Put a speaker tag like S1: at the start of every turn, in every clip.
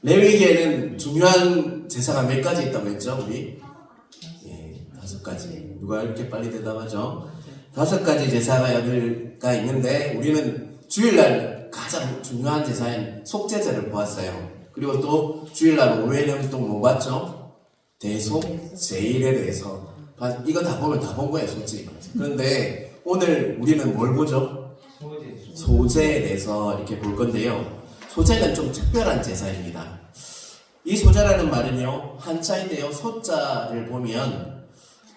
S1: 레위기에는 중요한 제사가 몇 가지 있다고 했죠, 우리? 예, 5가지. 누가 이렇게 빨리 대답하죠? 5가지 제사가 있는데, 우리는 주일날 가장 중요한 제사인 속죄제를 보았어요. 그리고 또 주일날 오후에는 또 뭐 봤죠? 대속 제일에 대해서. 이거 다 보면 다 본 거예요, 솔직히. 그런데 오늘 우리는 뭘 보죠? 소제에 대해서 이렇게 볼 건데요. 소제는 좀 특별한 제사입니다. 이 소제라는 말은요, 한자인데요, 소자를 보면,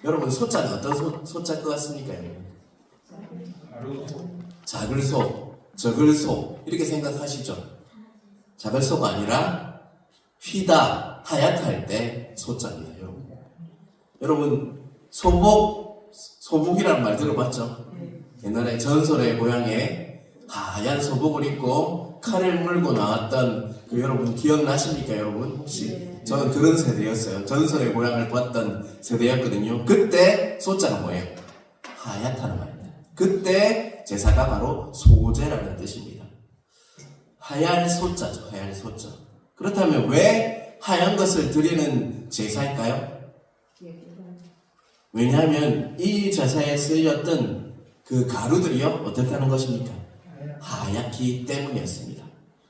S1: 여러분, 소자는 어떤 소자일 것 같습니까? 작을 소, 적을 소, 이렇게 생각하시죠? 작을 소가 아니라, 휘다, 하얗다 할 때 소자입니다, 여러분. 여러분, 소복이라는 말 들어봤죠? 옛날에 전설의 고향에 하얀 소복을 입고 칼을 물고 나왔던 그 여러분 기억나십니까, 여러분? 혹시? 저는 그런 세대였어요. 전설의 고향을 봤던 세대였거든요. 그때 소자가 뭐예요? 하얗다는 말입니다. 그때 제사가 바로 소제라는 뜻입니다. 하얄 소자죠, 하얄 소자. 그렇다면 왜 하얀 것을 드리는 제사일까요? 왜냐하면 이 제사에 쓰였던 그 가루들이요, 어떻게 하는 것입니까? 하얗기 때문이었습니다.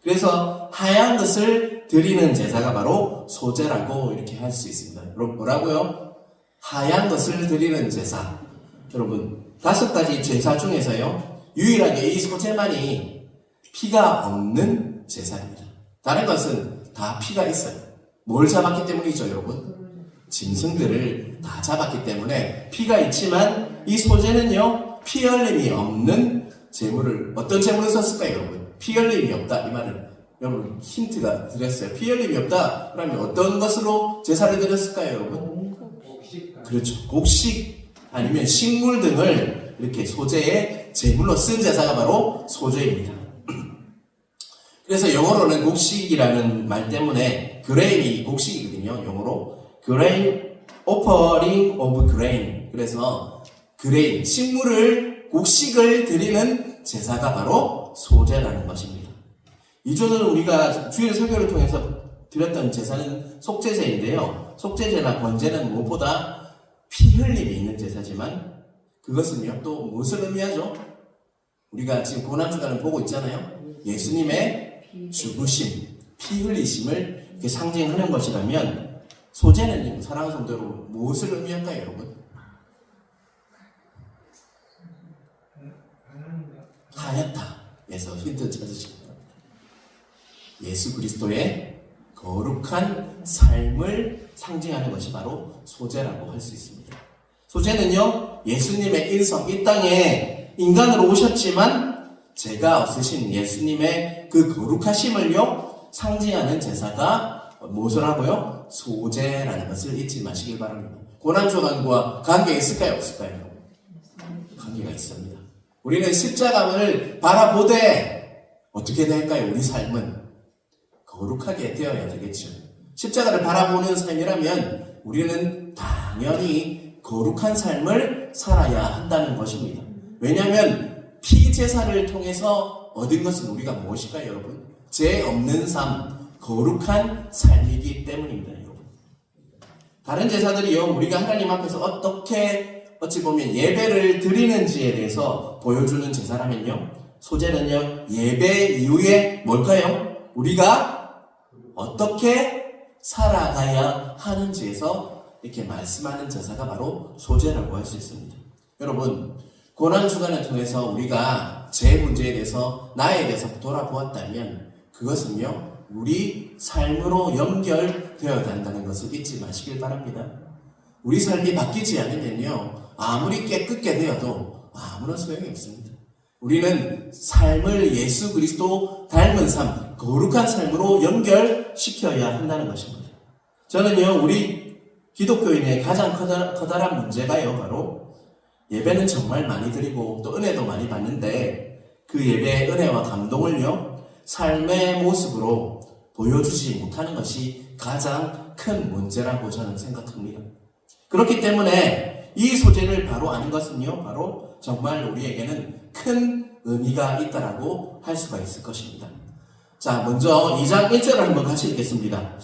S1: 그래서 하얀 것을 드리는 제사가 바로 소제라고 이렇게 할 수 있습니다. 여러분, 뭐라고요? 하얀 것을 드리는 제사. 여러분, 5가지 제사 중에서요, 유일하게 이 소제만이 피가 없는 제사입니다. 다른 것은 다 피가 있어요. 뭘 잡았기 때문이죠, 여러분? 짐승들을 다 잡았기 때문에 피가 있지만 이 소제는요, 피 흘림이 없는 제물을, 어떤 제물을 썼을까요, 여러분? 피 흘림이 없다, 이 말은 여러분 힌트가 드렸어요. 피 흘림이 없다 그러면 어떤 것으로 제사를 드렸을까요, 여러분? 그렇죠, 곡식 아니면 식물 등을 이렇게 소제의 제물로 쓴 제사가 바로 소제입니다. 그래서 영어로는 곡식이라는 말 때문에 그레인이 곡식이거든요. 영어로 grain, offering of grain. 그래서 그레인, 식물을, 곡식을 드리는 제사가 바로 소제라는 것입니다. 이주는 우리가 주일 설교를 통해서 드렸던 제사는 속죄제인데요. 속죄제나 번제는 무엇보다 피 흘림이 있는 제사지만 그것은요, 또 무엇을 의미하죠? 우리가 지금 고난주간을 보고 있잖아요. 예수님의 죽으심, 피 흘리심을 이렇게 상징하는 것이라면 소제는 사랑하는 성도로 무엇을 의미할까요, 여러분? 하얗다에서 힌트 찾으시기 바랍니다. 예수 그리스도의 거룩한 삶을 상징하는 것이 바로 소제라고 할 수 있습니다. 소제는요, 예수님의 일성, 이 땅에 인간으로 오셨지만 제가 쓰신 예수님의 그 거룩하심을요, 상징하는 제사가 무엇을 하고요? 소제라는 것을 잊지 마시길 바랍니다. 고난주간과 관계가 있을까요, 없을까요? 관계가 있습니다. 우리는 십자가를 바라보되 어떻게 될까요? 우리 삶은 거룩하게 되어야 되겠죠. 십자가를 바라보는 삶이라면 우리는 당연히 거룩한 삶을 살아야 한다는 것입니다. 왜냐하면 피제사를 통해서 얻은 것은 우리가 무엇일까요, 여러분? 죄 없는 삶, 거룩한 삶이기 때문입니다, 여러분. 다른 제사들이요, 우리가 하나님 앞에서 어찌 보면 예배를 드리는지에 대해서 보여주는 제사라면요, 소제는요, 예배 이후에 뭘까요? 우리가 어떻게 살아가야 하는지에서 이렇게 말씀하는 제사가 바로 소제라고 할 수 있습니다. 여러분, 고난주간을 통해서 우리가 제 문제에 대해서, 나에 대해서 돌아보았다면 그것은요, 우리 삶으로 연결되어야 한다는 것을 잊지 마시길 바랍니다. 우리 삶이 바뀌지 않으면요, 아무리 깨끗게 되어도 아무런 소용이 없습니다. 우리는 삶을 예수 그리스도 닮은 삶, 거룩한 삶으로 연결시켜야 한다는 것입니다. 저는요, 우리 기독교인의 가장 커다란 문제가요, 바로 예배는 정말 많이 드리고 또 은혜도 많이 받는데 그 예배의 은혜와 감동을요, 삶의 모습으로 보여주지 못하는 것이 가장 큰 문제라고 저는 생각합니다. 그렇기 때문에 이 소제를 바로 아는 것은요, 바로 정말 우리에게는 큰 의미가 있다라고 할 수가 있을 것입니다. 자, 먼저 2장 1절을 한번 같이 읽겠습니다.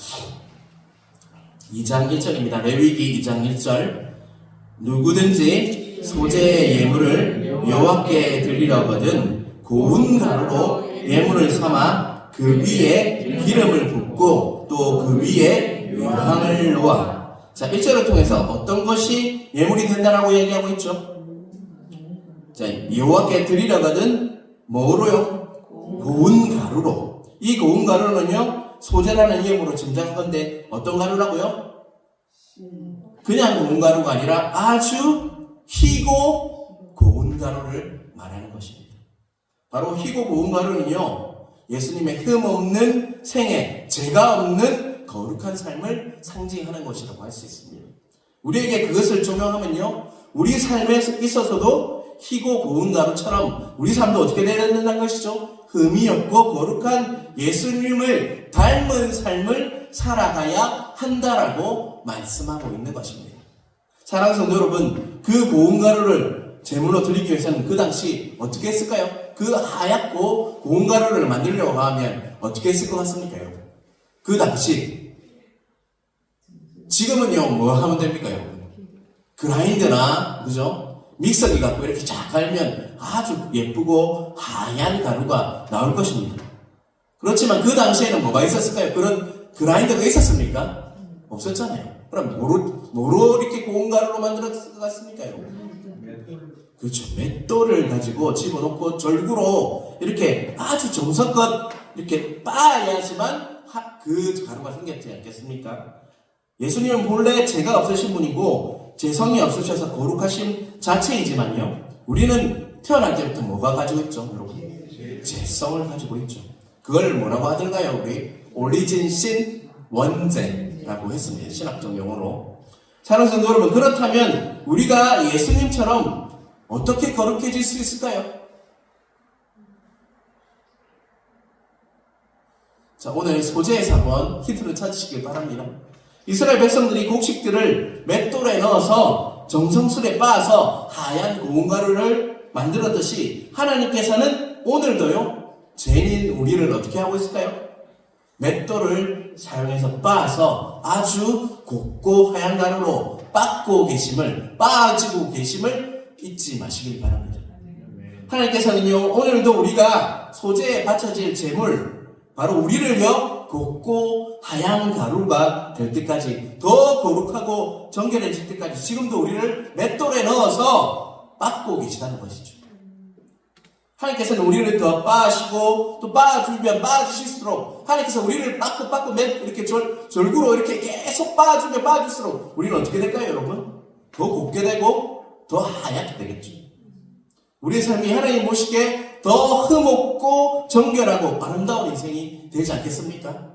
S1: 2장 1절입니다. 레위기 2장 1절. 누구든지 소재의 예물을 여호와께 드리려거든 고운 가루로 예물을 삼아 그 위에 기름을 붓고 또 그 위에 유향을 놓아. 자, 1절을 통해서 어떤 것이 예물이 된다라고 얘기하고 있죠? 자, 여호와께 드리려거든 뭐로요? 고운 가루로. 이 고운 가루는요, 소재라는 이름으로 짐작하건대 어떤 가루라고요? 그냥 고운 가루가 아니라 아주 희고 고운 가루를 말하는 것입니다. 바로 희고 고운 가루는요, 예수님의 흠 없는 생애, 죄가 없는 거룩한 삶을 상징하는 것이라고 할 수 있습니다. 우리에게 그것을 적용하면요, 우리 삶에 있어서도 희고 고운 가루처럼 우리 삶도 어떻게 되어야 된다는 것이죠? 흠이 없고 거룩한 예수님을 닮은 삶을 살아가야 한다라고 말씀하고 있는 것입니다. 사랑하는 성도 여러분, 그 고운 가루를 제물로 드리기 위해서는 그 당시 어떻게 했을까요? 그 하얗고 고운 가루를 만들려고 하면 어떻게 했을 것 같습니까? 그 당시 지금은요, 뭐 하면 됩니까? 그라인더나 그죠? 믹서기 갖고 이렇게 쫙 갈면 아주 예쁘고 하얀 가루가 나올 것입니다. 그렇지만 그 당시에는 뭐가 있었을까요? 그런 그라인더가 있었습니까? 없었잖아요. 그럼 뭐로 이렇게 고운 가루로 만들었을 것 같습니까? 그렇죠. 맷돌을 가지고 집어넣고 절구로 이렇게 아주 정성껏 이렇게 빻아야지만 그 가루가 생겼지 않겠습니까? 예수님은 본래 죄가 없으신 분이고 죄성이 없으셔서 거룩하신 자체이지만요, 우리는 태어날 때부터 뭐가 가지고 있죠, 여러분? 죄성을 가지고 있죠. 그걸 뭐라고 하던가요? 우리 오리진 신 원죄라고 했습니다. 신학적 용어로. 사랑하는 성도 여러분, 그렇다면 우리가 예수님처럼 어떻게 거룩해질 수 있을까요? 자, 오늘 소재에서 한번 힌트를 찾으시길 바랍니다. 이스라엘 백성들이 곡식들을 맷돌에 넣어서 정성스레 빻아서 하얀 고운 가루를 만들었듯이 하나님께서는 오늘도요, 죄인인 우리를 어떻게 하고 있을까요? 맷돌을 사용해서 빻아서 아주 곱고 하얀 가루로 빻고 빻아지고 계심을 잊지 마시길 바랍니다. 하나님께서는요, 오늘도 우리가 소재에 바쳐질 제물, 바로 우리를요, 곱고 하얀 가루가 될 때까지, 더 거룩하고 정결해질 때까지 지금도 우리를 맷돌에 넣어서 빻고 계시다는 것이죠. 하나님께서는 우리를 더 빻으시고 또 빻아주면 빻아주실수록 하나님께서 우리를 빻고 이렇게 절구로 이렇게 계속 빻아주면 빻아줄수록 우리는 어떻게 될까요, 여러분? 더 곱게 되고 더 하얗게 되겠죠. 우리의 삶이 하나님 보시기에 더 흠없고 정결하고 아름다운 인생이 되지 않겠습니까?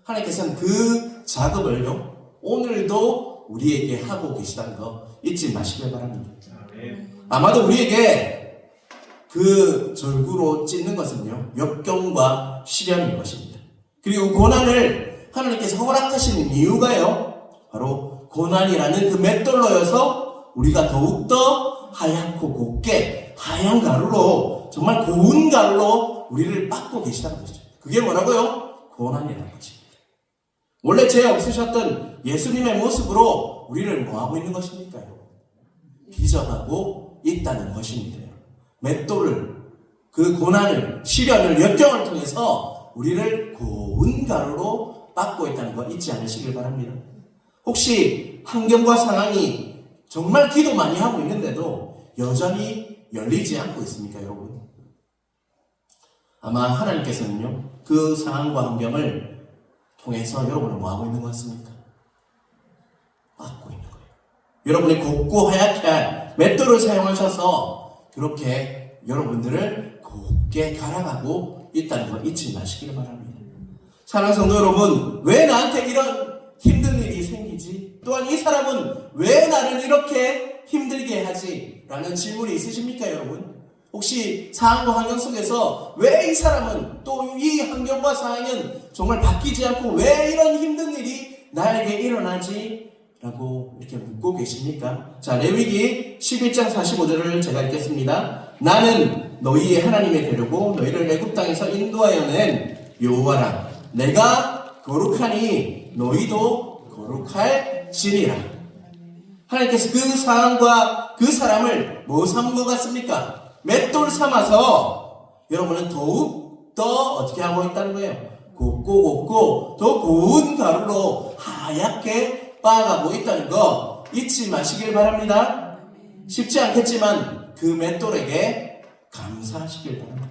S1: 하나님께서는 그 작업을요, 오늘도 우리에게 하고 계시다는 거 잊지 마시길 바랍니다. 아마도 우리에게 그 절구로 찢는 것은요, 역경과 시련인 것입니다. 그리고 고난을 하나님께서 허락하시는 이유가요, 바로 고난이라는 그 맷돌로여서 우리가 더욱더 하얗고 곱게 하얀 가루로, 정말 고운 가루로 우리를 빻고 계시다는 것이죠. 그게 뭐라고요? 고난이라는 것입니다. 원래 죄 없으셨던 예수님의 모습으로 우리를 뭐하고 있는 것입니까? 빚어가고 있다는 것입니다. 맷돌을, 그 고난을, 시련을, 역경을 통해서 우리를 고운 가루로 빻고 있다는 거 잊지 않으시길 바랍니다. 혹시 환경과 상황이 정말 기도 많이 하고 있는데도 여전히 열리지 않고 있습니까, 여러분? 아마 하나님께서는요, 그 상황과 환경을 통해서 여러분을 뭐하고 있는 것 같습니까? 빻고 있는 거예요. 여러분이 곱고 하얗게 한 맷돌을 사용하셔서 그렇게 여러분들을 곱게 갈아가고 있다는 걸 잊지 마시기를 바랍니다. 사랑하는 성도 여러분, 왜 나한테 이런 힘든 일이 생기지? 또한 이 사람은 왜 나를 이렇게 힘들게 하지? 라는 질문이 있으십니까, 여러분? 혹시 상황과 환경 속에서 왜 이 사람은, 또 이 환경과 상황은 정말 바뀌지 않고 왜 이런 힘든 일이 나에게 일어나지? 라고 이렇게 묻고 계십니까? 자, 레위기 11장 45절을 제가 읽겠습니다. 나는 너희의 하나님이 되려고 너희를 애굽 땅에서 인도하여 낸 여호와라. 내가 거룩하니 너희도 거룩할지니라. 하나님께서 그 상황과 그 사람을 뭐 삼은 것 같습니까? 맷돌 삼아서 여러분은 더욱 더 어떻게 하고 있다는 거예요? 곱고 더 고운 가루로 하얗게 빻아가고 있다는 거 잊지 마시길 바랍니다. 쉽지 않겠지만 그 맷돌에게 감사하시길 바랍니다.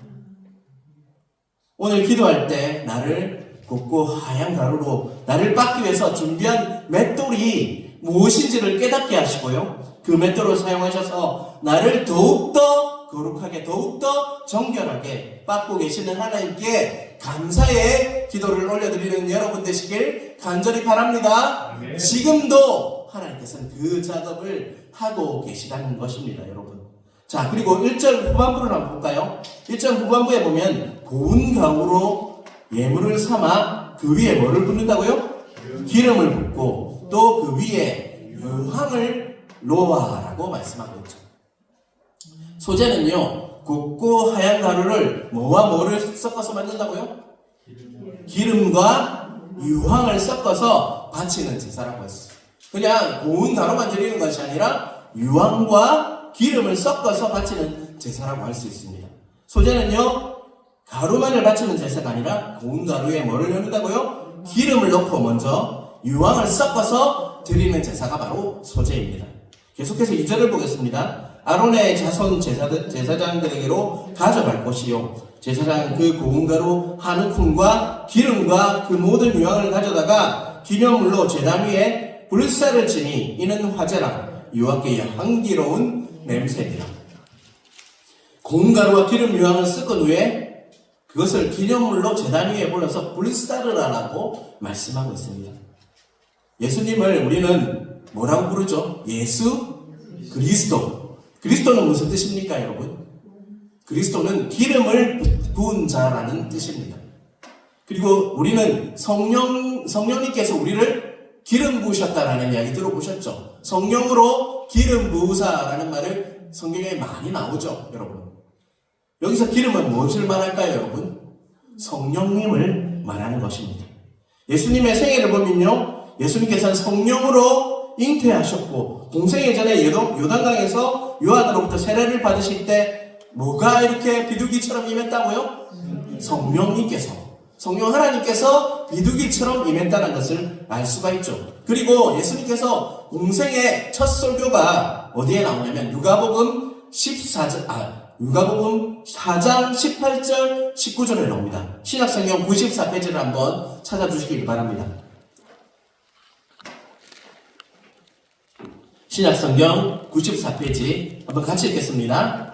S1: 오늘 기도할 때 나를 곱고 하얀 가루로 나를 빻기 위해서 준비한 맷돌이 무엇인지를 깨닫게 하시고요. 그 맷돌을 사용하셔서 나를 더욱더 거룩하게 더욱더 정결하게 빻고 계시는 하나님께 감사의 기도를 올려드리는 여러분 되시길 간절히 바랍니다. 아멘. 지금도 하나님께서는 그 작업을 하고 계시다는 것입니다, 여러분. 자, 그리고 1절 후반부를 한번 볼까요? 1절 후반부에 보면 고운 가루로 예물을 삼아 그 위에 뭐를 붓는다고요? 기름을 붓고 또 그 위에 유황을 놓아라고 말씀하고 있죠. 소재는요, 곱고 하얀 가루를 뭐와 뭐를 섞어서 만든다고요? 기름과 유황을 섞어서 바치는 제사라고 했어요. 그냥 고운 가루만 드리는 것이 아니라 유황과 기름을 섞어서 바치는 제사라고 할 수 있습니다. 소재는요, 가루만을 바치는 제사가 아니라 고운 가루에 뭐를 넣는다고요? 기름을 넣고 먼저 유황을 섞어서 드리는 제사가 바로 소재입니다. 계속해서 2절을 보겠습니다. 아론의 자손 제사장들에게로 가져갈 것이요, 제사장 그 고운 가루 한 움큼과 기름과 그 모든 유황을 가져다가 기념물로 제단 위에 불사를 치니 이는 화제라. 여호와께 향기로운 냄새니라. 고운 가루와 기름 유황을 섞은 후에 그것을 기념물로 제단 위에 올려서 불사를 하라고 말씀하고 있습니다. 예수님을 우리는 뭐라고 부르죠? 예수 그리스도. 그리스도는 무슨 뜻입니까, 여러분? 그리스도는 기름을 부은 자라는 뜻입니다. 그리고 우리는 성령님께서 우리를 기름 부으셨다라는 이야기 들어보셨죠? 성령으로 기름 부으사라는 말을 성경에 많이 나오죠, 여러분. 여기서 기름은 무엇을 말할까요, 여러분? 성령님을 말하는 것입니다. 예수님의 생애를 보면요, 예수님께서는 성령으로 잉태하셨고 공생애 전에 요단강에서 요한으로부터 세례를 받으실 때 뭐가 이렇게 비둘기처럼 임했다고요? 성령 하나님께서 비둘기처럼 임했다는 것을 알 수가 있죠. 그리고 예수님께서 공생의 첫 설교가 어디에 나오냐면 누가복음 4장 18절 19절에 나옵니다. 신약성경 94페이지를 한번 찾아주시기 바랍니다. 신약성경 94페이지 한번 같이 읽겠습니다.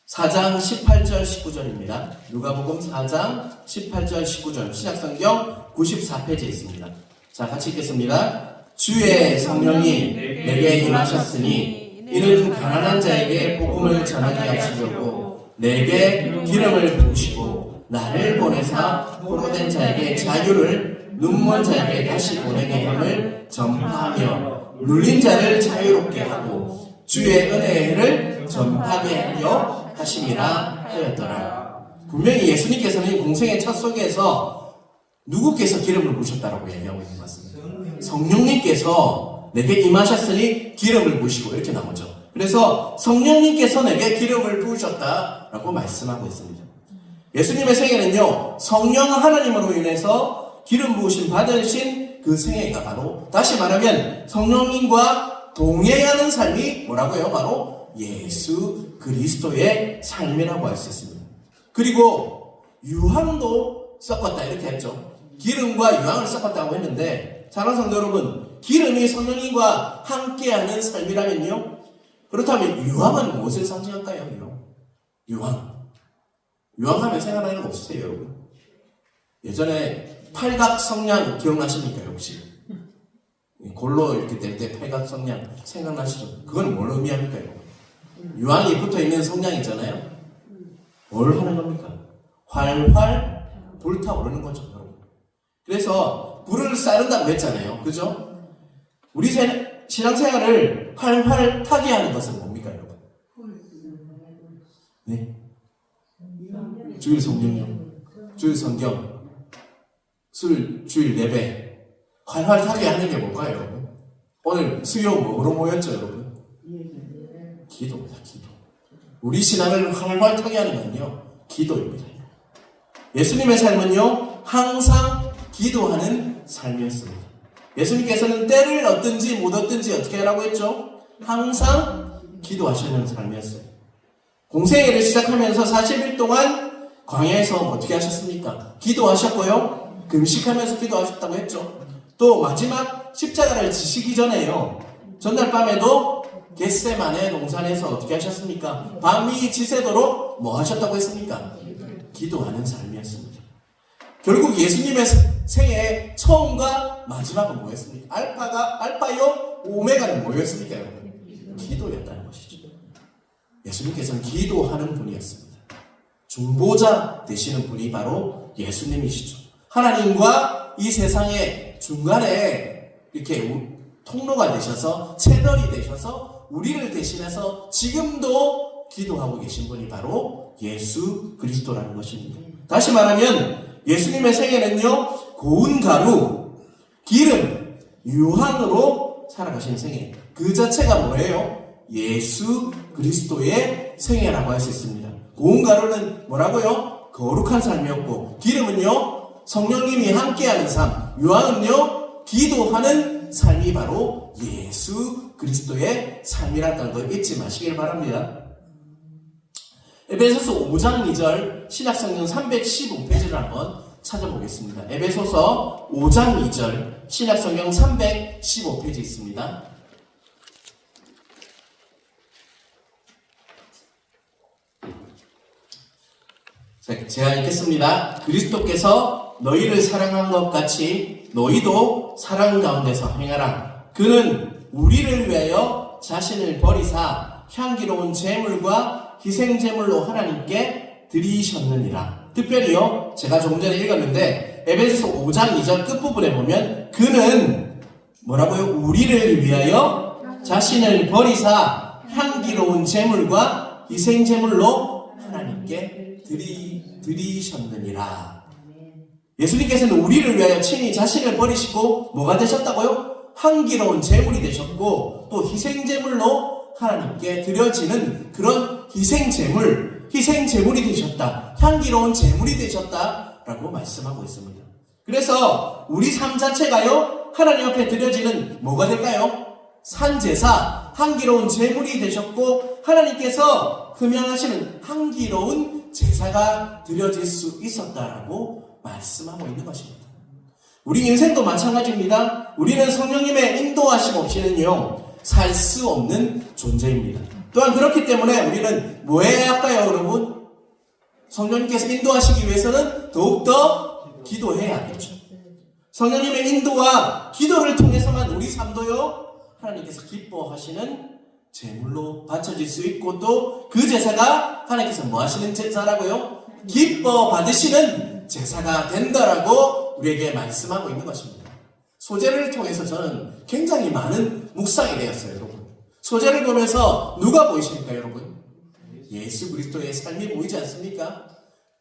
S1: 4장 18절 19절입니다. 누가복음 4장 18절 19절 신약성경 94페이지에 있습니다. 자, 같이 읽겠습니다. 주의 성령이 내게 임하셨으니 이는 가난한 자에게 복음을 전하게 하시려고 내게 기름을 부으시고 나를 보내사 포로된 자에게 자유를 눈먼 자에게 다시 보내게 함을 전파하며 눌린 자를 자유롭게 하고 주의 은혜를 전파하게 하려 하심이라 하였더라. 분명히 예수님께서는 공생의 첫 속에서 누구께서 기름을 부으셨다라고 얘기하고 있는 것 같습니다. 성령님께서 내게 임하셨으니 기름을 부으시고 이렇게 나오죠. 그래서 성령님께서 내게 기름을 부으셨다라고 말씀하고 있습니다. 예수님의 생애는요, 성령 하나님으로 인해서 기름 부으심 받으신 그 생애가 바로 다시 말하면 성령님과 동행하는 삶이 뭐라고요? 바로 예수 그리스도의 삶이라고 할 수 있습니다. 그리고 유황도 섞었다 이렇게 했죠. 기름과 유황을 섞었다고 했는데 사랑하는 성도 여러분, 기름이 성령님과 함께하는 삶이라면요, 그렇다면 유황은 무엇을 상징할까요? 유황하면 생각나는 거 없으세요, 여러분? 예전에 팔각 성냥 기억나십니까, 혹시? 골로 이렇게 될 때 팔각 성냥 생각나시죠? 그건 뭘 의미합니까, 여러분? 유황이 붙어 있는 성냥 있잖아요. 뭘 하는 겁니까? 활활 불타오르는 거죠, 여러분. 그래서 불을 쌓는다고 했잖아요, 그죠? 우리 신앙생활을 활활 타게 하는 것은 뭡니까, 여러분? 네? 주일 성령요. 주일 성경, 주일 예배 활발하게 하는 게 뭘까요, 여러분? 오늘 수요 뭐로 모였죠, 여러분? 기도입니다, 기도. 우리 신앙을 활발하게 하는 건요, 기도입니다. 예수님의 삶은요, 항상 기도하는 삶이었습니다. 예수님께서는 때를 얻든지 못 얻든지 어떻게 하라고 했죠? 항상 기도하시는 삶이었어요. 공생애를 시작하면서 40일 동안 광야에서 어떻게 하셨습니까? 기도하셨고요. 금식하면서 기도하셨다고 했죠. 또 마지막 십자가를 지시기 전에요. 전날 밤에도 겟세마네 동산에서 어떻게 하셨습니까? 밤이 지새도록 뭐 하셨다고 했습니까? 기도하는 삶이었습니다. 결국 예수님의 생애 처음과 마지막은 뭐였습니까? 알파요 오메가는 뭐였습니까, 여러분? 기도였다는 것이죠. 예수님께서는 기도하는 분이었습니다. 중보자 되시는 분이 바로 예수님이시죠. 하나님과 이 세상의 중간에 이렇게 통로가 되셔서 채널이 되셔서 우리를 대신해서 지금도 기도하고 계신 분이 바로 예수 그리스도라는 것입니다. 다시 말하면 예수님의 생애는요, 고운 가루, 기름, 유황으로 살아가신 생애. 그 자체가 뭐예요? 예수 그리스도의 생애라고 할 수 있습니다. 고운 가루는 뭐라고요? 거룩한 삶이었고, 기름은요, 성령님이 함께하는 삶, 유황은요, 기도하는 삶이 바로 예수 그리스도의 삶이라는 걸 잊지 마시길 바랍니다. 에베소서 5장 2절 신약성경 315페이지를 한번 찾아보겠습니다. 에베소서 5장 2절 신약성경 315페이지 있습니다. 제가 읽겠습니다. 그리스도께서 너희를 사랑한 것 같이 너희도 사랑 가운데서 행하라. 그는 우리를 위하여 자신을 버리사 향기로운 제물과 희생제물로 하나님께 드리셨느니라. 특별히요, 제가 조금 전에 읽었는데 에베소서 5장 2절 끝부분에 보면 그는 뭐라고요? 우리를 위하여 자신을 버리사 향기로운 제물과 희생제물로 하나님께 드리셨느니라. 예수님께서는 우리를 위하여 친히 자신을 버리시고 뭐가 되셨다고요? 향기로운 제물이 되셨고 또 희생제물로 하나님께 드려지는 그런 희생제물이 되셨다. 향기로운 제물이 되셨다라고 말씀하고 있습니다. 그래서 우리 삶 자체가요, 하나님 앞에 드려지는 뭐가 될까요? 산제사, 향기로운 제물이 되셨고 하나님께서 흠양하시는 향기로운 제사가 드려질 수 있었다라고 말씀하고 있는 것입니다. 우리 인생도 마찬가지입니다. 우리는 성령님의 인도하심 없이는요, 살 수 없는 존재입니다. 또한 그렇기 때문에 우리는 뭐 해야 할까요, 여러분? 성령님께서 인도하시기 위해서는 더욱더 기도해야겠죠. 성령님의 인도와 기도를 통해서만 우리 삶도요, 하나님께서 기뻐하시는 제물로 바쳐질 수 있고 또 그 제사가 하나님께서 뭐 하시는 제사라고요? 기뻐 받으시는 제사가 된다라고 우리에게 말씀하고 있는 것입니다. 소재를 통해서 저는 굉장히 많은 묵상이 되었어요, 여러분. 소재를 보면서 누가 보이십니까, 여러분? 예수 그리스도의 삶이 보이지 않습니까?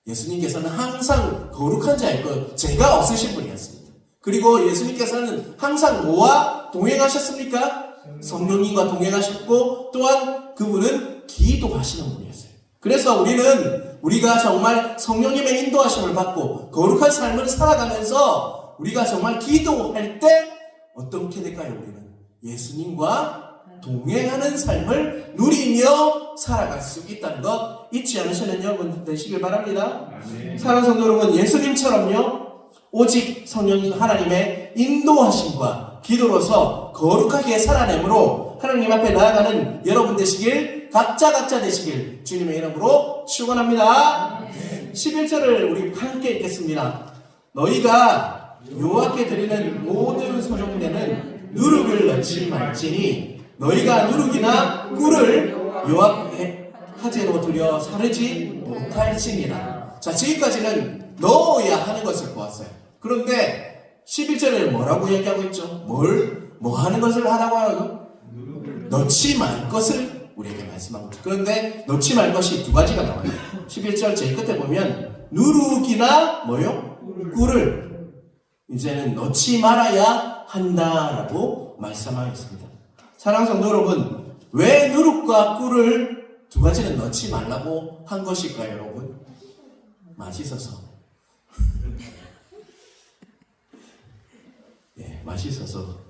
S1: 예수님께서는 항상 거룩한 자였고 죄가 없으신 분이었습니다. 그리고 예수님께서는 항상 뭐와 동행하셨습니까? 성령님과 동행하셨고 또한 그분은 기도하시는 분이었어요. 그래서 우리가 정말 성령님의 인도하심을 받고 거룩한 삶을 살아가면서 우리가 정말 기도할 때 어떻게 될까요? 우리는 예수님과 동행하는 삶을 누리며 살아갈 수 있다는 것 잊지 않으시는 여러분 되시길 바랍니다. 사랑하는 성도 여러분, 예수님처럼요, 오직 성령 하나님의 인도하심과 기도로서 거룩하게 살아내므로 하나님 앞에 나아가는 여러분 되시길, 각자 되시길 주님의 이름으로 축원합니다. 11절을 우리 함께 읽겠습니다. 너희가 여호와께 드리는 모든 소종대는 누룩을 넣지 말지니 너희가 누룩이나 꿀을 여호와께 화제로 드려 사르지 못할지니라. 자, 지금까지는 넣어야 하는 것을 보았어요. 그런데 11절에 뭐라고 얘기하고 있죠? 뭐 하는 것을 하라고 하라고? 넣지 말 것을 우리에게 말씀하고 있죠. 그런데 넣지 말 것이 두 가지가 나와요. 11절 제일 끝에 보면 누룩이나 뭐요? 꿀을 이제는 넣지 말아야 한다라고 말씀하였습니다. 사랑하는 성도 여러분, 왜 누룩과 꿀을 두 가지는 넣지 말라고 한 것일까요, 여러분? 맛있어서. 예, 맛있어서.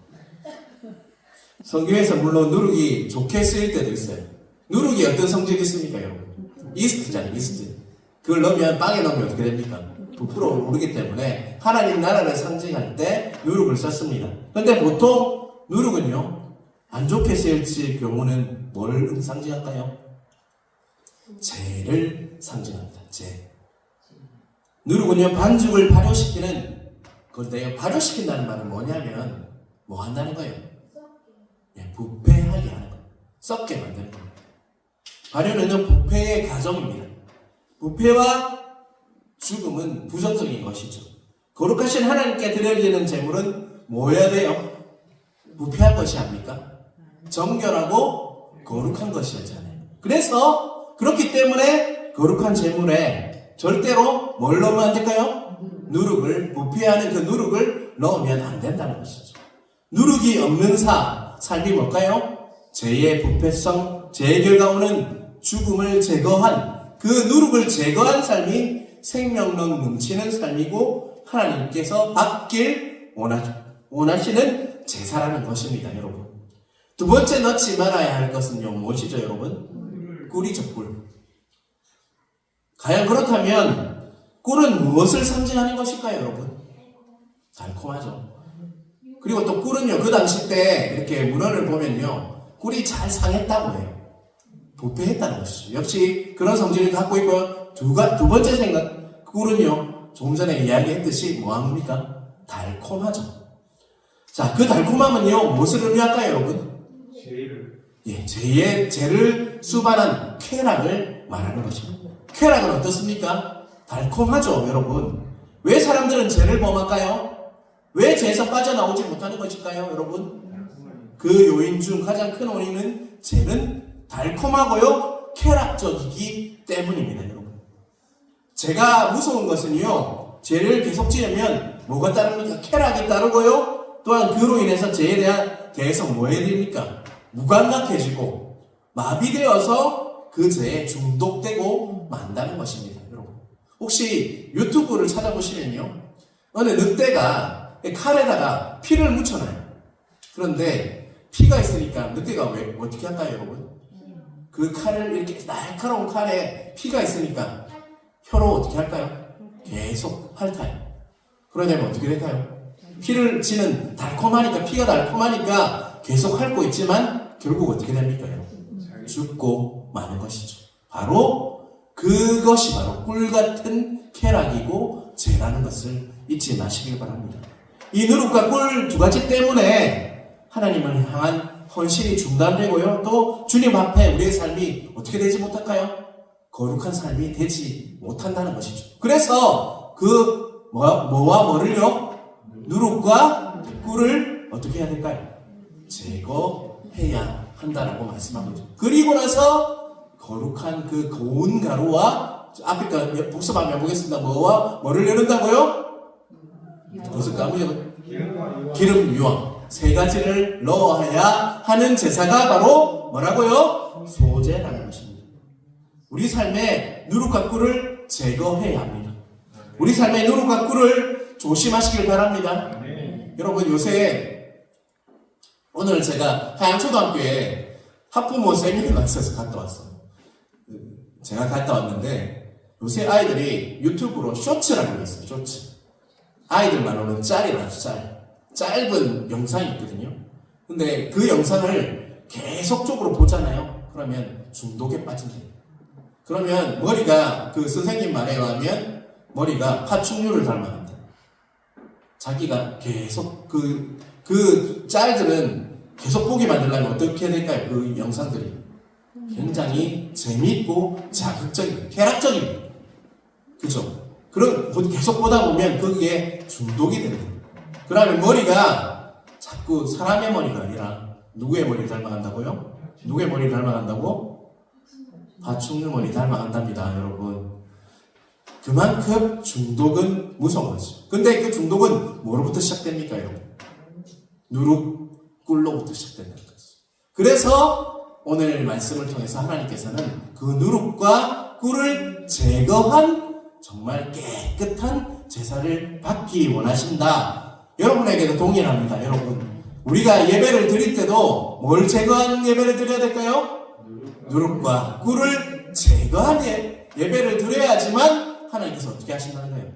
S1: 성경에서 물론 누룩이 좋게 쓰일 때도 있어요. 누룩이 어떤 성질이 있습니까, 여러분? 이스트잖아요, 이스트. 그걸 넣으면, 빵에 넣으면 어떻게 됩니까? 부풀어 오르기 때문에 하나님 나라를 상징할 때 누룩을 썼습니다. 그런데 보통 누룩은요, 안 좋게 쓰일 경우는 뭘 상징할까요? 죄를 상징합니다. 죄. 누룩은요, 반죽을 발효시키는, 그런데 발효시킨다는 말은 뭐냐면, 뭐 한다는 거예요? 예, 부패하게 하는 거예요. 썩게 만드는 겁니다. 발효는 부패의 과정입니다. 부패와 죽음은 부정적인 것이죠. 거룩하신 하나님께 드려지는 제물은 뭐여야 돼요? 부패한 것이 아닙니까? 정결하고 거룩한 것이었잖아요. 그래서 그렇기 때문에 거룩한 제물에 절대로 뭘 넣으면 안 될까요? 누룩을, 부패하는 그 누룩을 넣으면 안 된다는 것이죠. 누룩이 없는 삶이 뭘까요? 죄의 부패성, 죄의 결과 오는 죽음을 제거한, 그 누룩을 제거한 삶이 생명력 넘치는 삶이고 하나님께서 받길 원하시는 제사라는 것입니다, 여러분. 두 번째 넣지 말아야 할 것은요, 무엇이죠, 여러분? 꿀이죠, 꿀. 과연 그렇다면 꿀은 무엇을 상징하는 것일까요, 여러분? 달콤하죠. 그리고 또 꿀은요, 그 당시 때 이렇게 문헌을 보면요, 꿀이 잘 상했다고 해요. 부패했다는 것이죠. 역시 그런 성질을 갖고 있고, 두 번째 생각, 꿀은요, 조금 전에 이야기했듯이 뭐합니까? 달콤하죠. 자, 그 달콤함은요, 무엇을 의미할까요, 여러분? 예, 죄를 수반한 쾌락을 말하는 것입니다. 쾌락은 어떻습니까? 달콤하죠, 여러분. 왜 사람들은 죄를 범할까요? 왜 죄에서 빠져나오지 못하는 것일까요, 여러분? 그 요인 중 가장 큰 원인은 죄는 달콤하고요, 쾌락적이기 때문입니다, 여러분. 죄가 무서운 것은요, 죄를 계속 지으면 뭐가 따릅니까? 쾌락이 따르고요, 또한 그로 인해서 죄에 대해서 뭐 해야 됩니까? 무감각해지고 마비되어서 그 죄에 중독되고 만다는 것입니다, 여러분. 혹시 유튜브를 찾아보시면요, 어느 늑대가 칼에다가 피를 묻혀놔요. 그런데 피가 있으니까 늑대가 왜 어떻게 할까요, 여러분? 그 칼을 이렇게 날카로운 칼에 피가 있으니까 혀로 어떻게 할까요? 계속 핥아요. 그러냐면 어떻게 될까요? 피를 지는 달콤하니까, 피가 달콤하니까 계속 핥고 있지만 결국 어떻게 됩니까? 죽고 마는 것이죠. 그것이 바로 꿀같은 쾌락이고 죄라는 것을 잊지 마시길 바랍니다. 이 누룩과 꿀 두 가지 때문에 하나님을 향한 헌신이 중단되고요, 또 주님 앞에 우리의 삶이 어떻게 되지 못할까요? 거룩한 삶이 되지 못한다는 것이죠. 그래서 뭐와 뭐를요? 누룩과 꿀을 어떻게 해야 될까요? 제거해야 한다라고 말씀하고 있죠. 그리고 나서 거룩한 그 고운 가루와, 앞에 복습 한번 해보겠습니다. 뭐와 뭐를 열은다고요? 무슨 가루요? 기름, 유황. 세 가지를 넣어야 하는 제사가 바로 뭐라고요? 소제라는 것입니다. 우리 삶에 누룩과 꿀을 제거해야 합니다. 우리 삶에 누룩과 꿀을 조심하시길 바랍니다. 여러분, 요새 오늘 제가 하양초등학교에 학부모 세미나가 있어서 갔다 왔어요. 제가 갔다 왔는데 요새 아이들이 유튜브로 쇼츠라는 게 있어요. 쇼츠. 아이들만 오는 짤이라서 짧은 영상이 있거든요. 근데 그 영상을 계속적으로 보잖아요. 그러면 중독에 빠진대요. 그러면 머리가, 그 선생님 말에 의하면 머리가 파충류를 닮아간다. 자기가 계속 그 짤들은 계속 보게 만들려면 어떻게 될까요? 그 영상들이 굉장히 재미있고 자극적입니다. 쾌락적입니다. 그죠? 그럼 계속 보다 보면 그게 중독이 됩니다. 그러면 머리가 자꾸 사람의 머리가 아니라 누구의 머리를 닮아간다고요? 누구의 머리를 닮아간다고? 파충류 머리 닮아간답니다, 여러분. 그만큼 중독은 무서운 거죠. 근데 그 중독은 뭐로부터 시작됩니까, 여러분? 누룩, 꿀로부터 시작된다는 거죠. 그래서 오늘 말씀을 통해서 하나님께서는 그 누룩과 꿀을 제거한 정말 깨끗한 제사를 받기 원하신다. 여러분에게도 동일합니다. 여러분, 우리가 예배를 드릴 때도 뭘 제거하는 예배를 드려야 될까요? 누룩과 꿀을 제거한 예배를 드려야지만 하나님께서 어떻게 하신다는 거예요?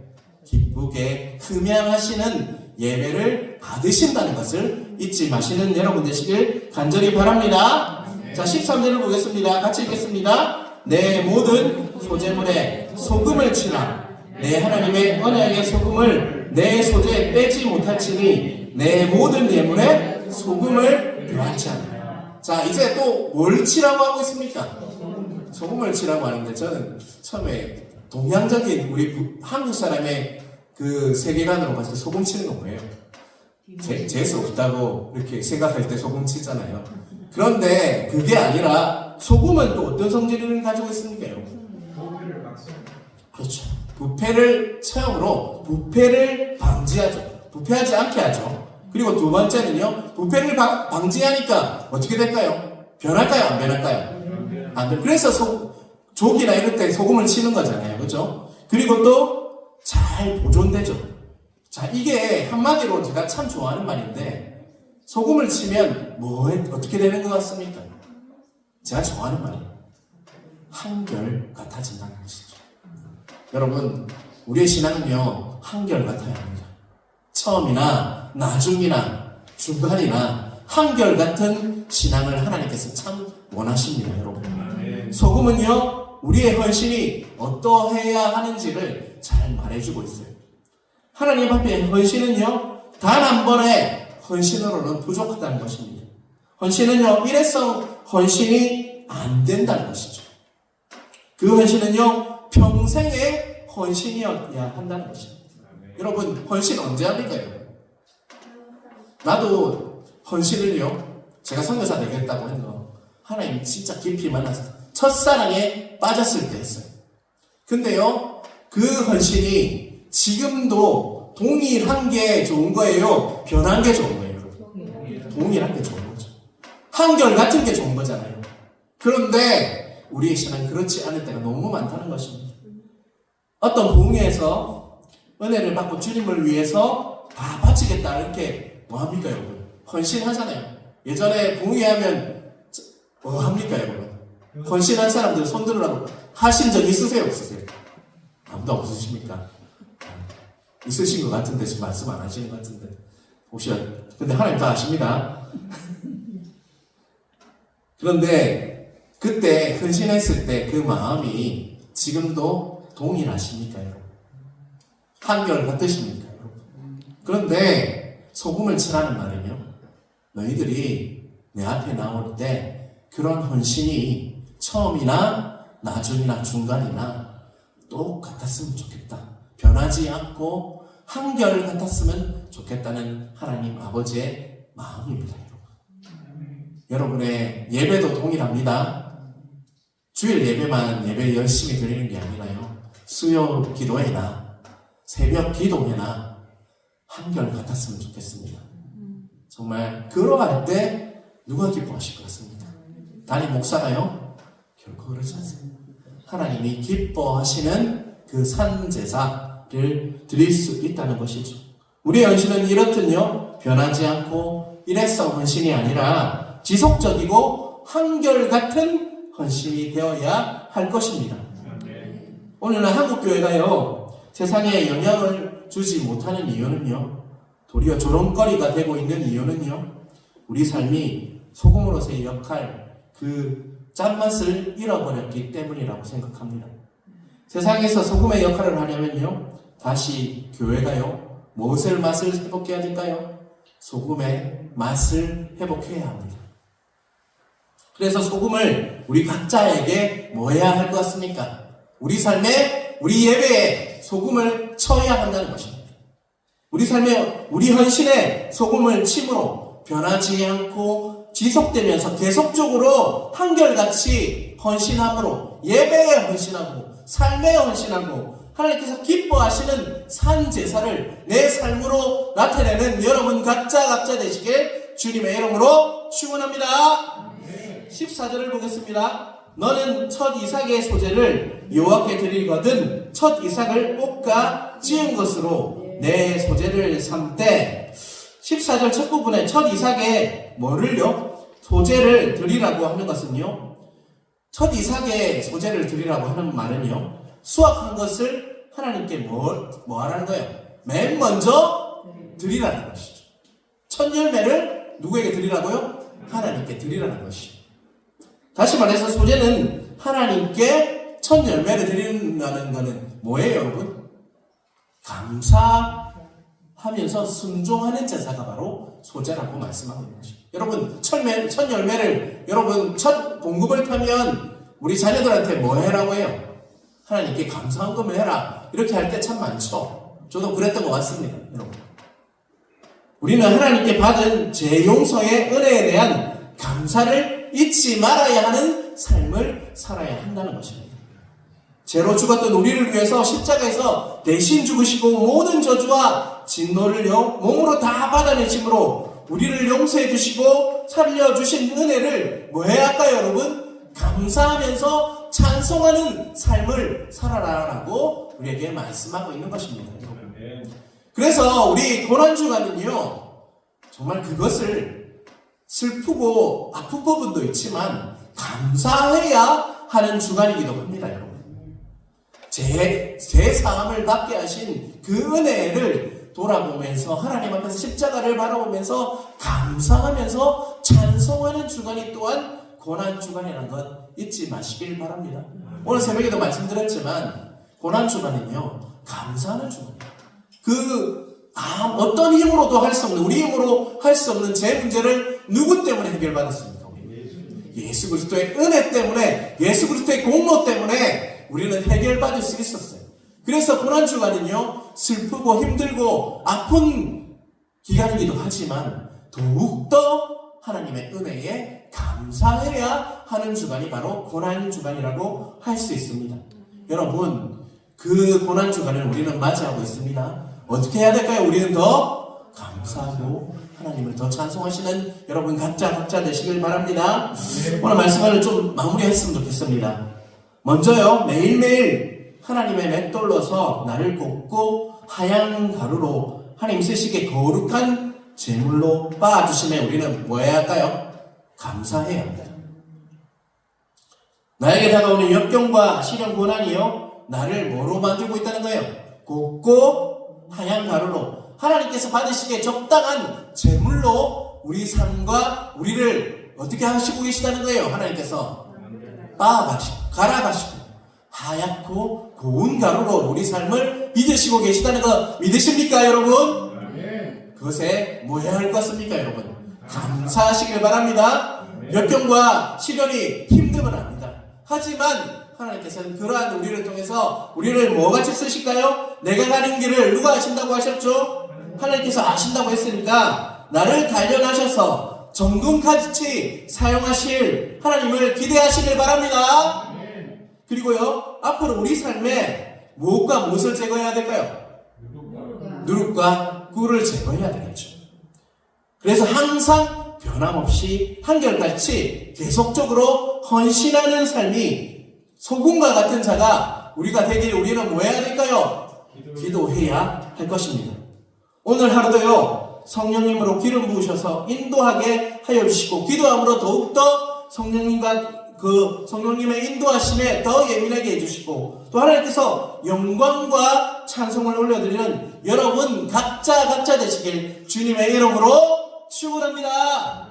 S1: 기쁘게 흠양하시는 예배를 받으신다는 것을 잊지 마시는 여러분 되시길 간절히 바랍니다. 자, 13절을 보겠습니다. 같이 읽겠습니다. 내 모든 소재물에 소금을 치라. 내 하나님의 언약의 소금을 내 소재에 빼지 못할지니 내 모든 예물에 소금을 더하지 않으라. 자, 이제 또 뭘 치라고 하고 있습니까? 소금을 치라고 하는데, 저는 처음에 동양적인 우리 한국 사람의 그 세계관으로 봤을 때 소금 치는 건 뭐예요? 재수 없다고 이렇게 생각할 때 소금 치잖아요. 그런데 그게 아니라 소금은 또 어떤 성질을 가지고 있습니까? 그렇죠. 부패를 처음으로 부패를 방지하죠. 부패하지 않게 하죠. 그리고 두 번째는요, 부패를 방지하니까 어떻게 될까요? 변할까요? 안 변할까요? 안 변. 그래서 족이나 이럴 때 소금을 치는 거잖아요. 그렇죠? 그리고 또 잘 보존되죠. 자, 이게 한마디로 제가 참 좋아하는 말인데, 소금을 치면 어떻게 되는 것 같습니까? 제가 좋아하는 말이에요. 한결 같아진다는 것이죠. 여러분, 우리의 신앙은요, 한결 같아야 합니다. 처음이나 나중이나 중간이나 한결같은 신앙을 하나님께서 참 원하십니다, 여러분. 소금은요, 우리의 헌신이 어떠해야 하는지를 잘 말해주고 있어요. 하나님 앞에 헌신은요, 단 한 번의 헌신으로는 부족하다는 것입니다. 헌신은요, 일회성 헌신이 안 된다는 것이죠. 그 헌신은요, 평생의 헌신이어야 한다는 것입니다. 여러분, 헌신 언제 합니까? 나도 헌신을요, 제가 선교사 되겠다고 했는 거, 하나님 진짜 깊이 만나서 첫사랑에 빠졌을 때 했어요. 근데요, 그 헌신이 지금도 동일한 게 좋은 거예요? 변한 게 좋은 거예요? 동일한 게 좋은 거죠. 한결 같은 게 좋은 거잖아요. 그런데 우리의 신앙은 그렇지 않을 때가 너무 많다는 것입니다. 어떤 부흥회에서 은혜를 받고 주님을 위해서 다 바치겠다 이렇게 뭐합니까, 여러분? 헌신하잖아요. 예전에 부흥회 하면 뭐합니까, 여러분? 헌신한 사람들 손 들으라고 하신 적 있으세요, 없으세요? 아무도 없으십니까? 있으신 것 같은데 지금 말씀 안 하시는 것 같은데, 혹시 근데 하나님 다 아십니다. 그런데 그때 헌신했을 때 그 마음이 지금도 동일하십니까, 여러분? 한결 같으십니까, 여러분? 그런데 소금을 치라는 말은요, 너희들이 내 앞에 나올 때 그런 헌신이 처음이나 나중이나 중간이나 똑같았으면 좋겠다. 변하지 않고 한결 같았으면 좋겠다는 하나님 아버지의 마음입니다, 여러분. 여러분의 예배도 동일합니다. 주일 예배 열심히 드리는 게 아니라요, 수요 기도회나 새벽 기도회나 한결 같았으면 좋겠습니다. 정말 그러할 때 누가 기뻐하실 것 같습니까? 담임 목사가요? 결코 그렇지 않습니다. 하나님이 기뻐하시는 그 산제사를 드릴 수 있다는 것이죠. 우리의 헌신은 이렇듯요, 변하지 않고 일회성 헌신이 아니라 지속적이고 한결같은 헌신이 되어야 할 것입니다. 오늘날 한국교회가요, 세상에 영향을 주지 못하는 이유는요, 도리어 조롱거리가 되고 있는 이유는요, 우리 삶이 소금으로서의 역할, 그 짠맛을 잃어버렸기 때문이라고 생각합니다. 세상에서 소금의 역할을 하려면요, 다시 교회가요, 무엇을 맛을 회복해야 될까요? 소금의 맛을 회복해야 합니다. 그래서 소금을 우리 각자에게 뭐 해야 할 것 같습니까? 우리 삶에, 우리 예배에 소금을 쳐야 한다는 것입니다. 우리 삶에, 우리 헌신에 소금을 침으로 변하지 않고 지속되면서 계속적으로 한결같이 헌신함으로 예배에 헌신하고 삶에 헌신하고 하나님께서 기뻐하시는 산 제사를 내 삶으로 나타내는 여러분 각자 되시길 주님의 이름으로 축원합니다. 14절을 보겠습니다. 너는 첫 이삭의 소재를 여호와께 드리거든 첫 이삭을 볶아 찌은 것으로 내 소재를 삼되 14절 첫 부분에 첫 이삭의 뭐를요? 소재를 드리라고 하는 것은요, 첫 이삭의 소재를 드리라고 하는 말은요, 수확한 것을 하나님께 뭐 하라는 거예요? 맨 먼저 드리라는 것이죠. 첫 열매를 누구에게 드리라고요? 하나님께 드리라는 것이죠. 다시 말해서 소재는 하나님께 첫 열매를 드린다는 것은 뭐예요, 여러분? 감사하면서 순종하는 제사가 바로 소재라고 말씀하고 있는 것입니다. 여러분, 첫 열매를, 여러분, 첫 봉급을 타면 우리 자녀들한테 뭐 해라고 해요? 하나님께 감사헌금을 해라. 이렇게 할 때 참 많죠. 저도 그랬던 것 같습니다, 여러분. 우리는 하나님께 받은 재용서의 은혜에 대한 감사를 잊지 말아야 하는 삶을 살아야 한다는 것입니다. 죄로 죽었던 우리를 위해서 십자가에서 대신 죽으시고 모든 저주와 진노를요 몸으로 다 받아내심으로 우리를 용서해 주시고 살려주신 은혜를 뭐 해야 할까요, 여러분? 감사하면서 찬송하는 삶을 살아라라고 우리에게 말씀하고 있는 것입니다. 그래서 우리 고난주간은요 정말 그것을 슬프고 아픈 부분도 있지만 감사해야 하는 주간이기도 합니다, 여러분. 제 사함을 받게 하신 그 은혜를 돌아보면서 하나님 앞에서 십자가를 바라보면서 감사하면서 찬송하는 주간이 또한 고난주간이라는 것 잊지 마시길 바랍니다. 오늘 새벽에도 말씀드렸지만 고난주간은요 감사하는 주간이에요. 어떤 힘으로도 할 수 없는, 우리 힘으로 할 수 없는 제 문제를 누구 때문에 해결받았습니까? 예수 그리스도의 은혜 때문에, 예수 그리스도의 공로 때문에 우리는 해결받을 수 있었어요. 그래서 고난주간은요 슬프고 힘들고 아픈 기간이기도 하지만 더욱더 하나님의 은혜에 감사해야 하는 주간이 바로 고난주간이라고 할 수 있습니다. 여러분, 그 고난주간을 우리는 맞이하고 있습니다. 어떻게 해야 될까요? 우리는 더 감사하고 하나님을 더 찬송하시는 여러분 각자 되시길 바랍니다. 오늘 말씀을 좀 마무리했으면 좋겠습니다. 먼저요, 매일매일 하나님의 맷돌로서 나를 굽고 하얀 가루로 하나님 쓰시기에 거룩한 제물로 빻아주시면 우리는 뭐 해야 할까요? 감사해야 합니다. 나에게 다가오는 역경과 시련 고난이요 나를 뭐로 만들고 있다는 거예요? 곱고 하얀 가루로 하나님께서 받으시기에 적당한 제물로 우리 삶과 우리를 어떻게 하시고 계시다는 거예요? 하나님께서 빻아가시고 갈아가시고 하얗고 고운 가루로 우리 삶을 빚으시고 계시다는 거 믿으십니까, 여러분? 그것에 뭐 해야 할 것 같습니까, 여러분? 감사하시길 바랍니다. 역경과 시련이 힘들면 압니다. 하지만 하나님께서는 그러한 우리를 통해서 우리를 뭐같이 쓰실까요? 내가 가는 길을 누가 아신다고 하셨죠? 하나님께서 아신다고 했으니까 나를 단련하셔서 정금같이 사용하실 하나님을 기대하시길 바랍니다. 그리고요, 앞으로 우리 삶에 무엇과 무엇을 제거해야 될까요? 누룩과 꿀을 제거해야 되겠죠. 그래서 항상 변함없이 한결같이 계속적으로 헌신하는 삶이 소금과 같은 자가 우리가 되길 우리는 뭐 해야 될까요? 기도해야 할 것입니다. 오늘 하루도요 성령님으로 기름 부으셔서 인도하게 하여 주시고 기도함으로 더욱더 성령님의 인도하심에 더 예민하게 해주시고 또 하나님께서 영광과 찬송을 올려드리는 여러분 각자 되시길 주님의 이름으로 축원합니다.